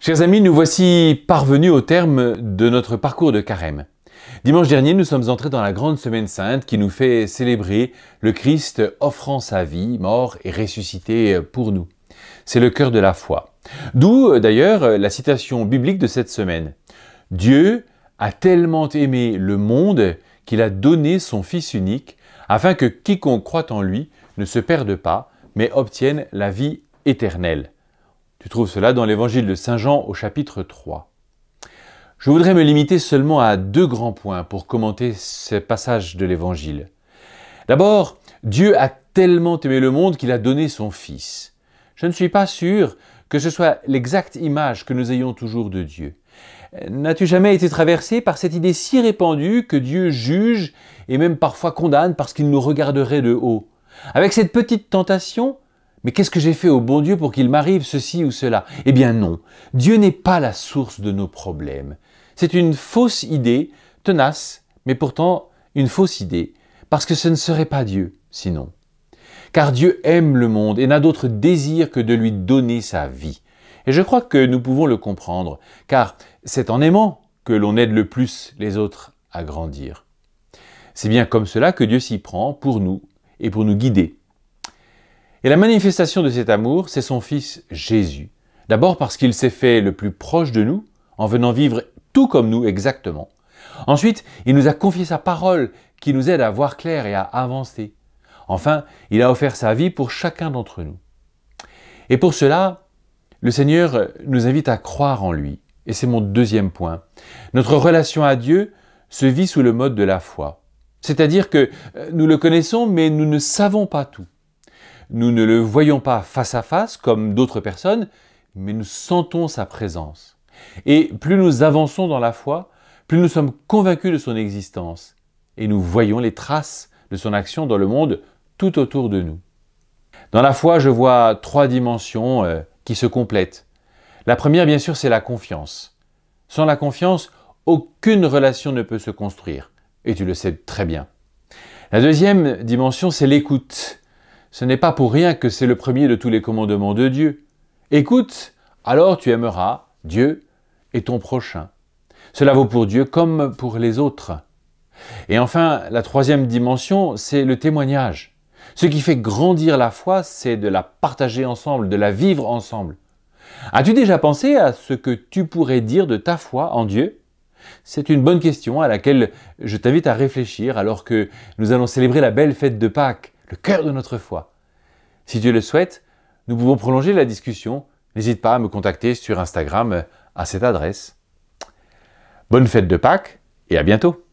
Chers amis, nous voici parvenus au terme de notre parcours de Carême. Dimanche dernier, nous sommes entrés dans la grande semaine sainte qui nous fait célébrer le Christ offrant sa vie, mort et ressuscité pour nous. C'est le cœur de la foi. D'où d'ailleurs la citation biblique de cette semaine. Dieu a tellement aimé le monde qu'il a donné son Fils unique afin que quiconque croit en lui ne se perde pas, mais obtienne la vie éternelle. Tu trouves cela dans l'évangile de Saint Jean au chapitre 3. Je voudrais me limiter seulement à deux grands points pour commenter ce passage de l'évangile. D'abord, Dieu a tellement aimé le monde qu'il a donné son Fils. Je ne suis pas sûr que ce soit l'exacte image que nous ayons toujours de Dieu. N'as-tu jamais été traversé par cette idée si répandue que Dieu juge et même parfois condamne parce qu'il nous regarderait de haut? Avec cette petite tentation, mais qu'est-ce que j'ai fait au bon Dieu pour qu'il m'arrive ceci ou cela? Eh bien non, Dieu n'est pas la source de nos problèmes. C'est une fausse idée, tenace, mais pourtant une fausse idée, parce que ce ne serait pas Dieu, sinon. Car Dieu aime le monde et n'a d'autre désir que de lui donner sa vie. Et je crois que nous pouvons le comprendre, car c'est en aimant que l'on aide le plus les autres à grandir. C'est bien comme cela que Dieu s'y prend pour nous et pour nous guider. Et la manifestation de cet amour, c'est son Fils Jésus. D'abord parce qu'il s'est fait le plus proche de nous, en venant vivre tout comme nous exactement. Ensuite, il nous a confié sa parole qui nous aide à voir clair et à avancer. Enfin, il a offert sa vie pour chacun d'entre nous. Et pour cela, le Seigneur nous invite à croire en lui. Et c'est mon deuxième point. Notre relation à Dieu se vit sous le mode de la foi. C'est-à-dire que nous le connaissons, mais nous ne savons pas tout. Nous ne le voyons pas face à face comme d'autres personnes, mais nous sentons sa présence. Et plus nous avançons dans la foi, plus nous sommes convaincus de son existence. Et nous voyons les traces de son action dans le monde tout autour de nous. Dans la foi, je vois trois dimensions qui se complètent. La première, bien sûr, c'est la confiance. Sans la confiance, aucune relation ne peut se construire. Et tu le sais très bien. La deuxième dimension, c'est l'écoute. Ce n'est pas pour rien que c'est le premier de tous les commandements de Dieu. Écoute, alors tu aimeras Dieu et ton prochain. Cela vaut pour Dieu comme pour les autres. Et enfin, la troisième dimension, c'est le témoignage. Ce qui fait grandir la foi, c'est de la partager ensemble, de la vivre ensemble. As-tu déjà pensé à ce que tu pourrais dire de ta foi en Dieu? C'est une bonne question à laquelle je t'invite à réfléchir alors que nous allons célébrer la belle fête de Pâques, le cœur de notre foi. Si tu le souhaites, nous pouvons prolonger la discussion. N'hésite pas à me contacter sur Instagram à cette adresse. Bonne fête de Pâques et à bientôt!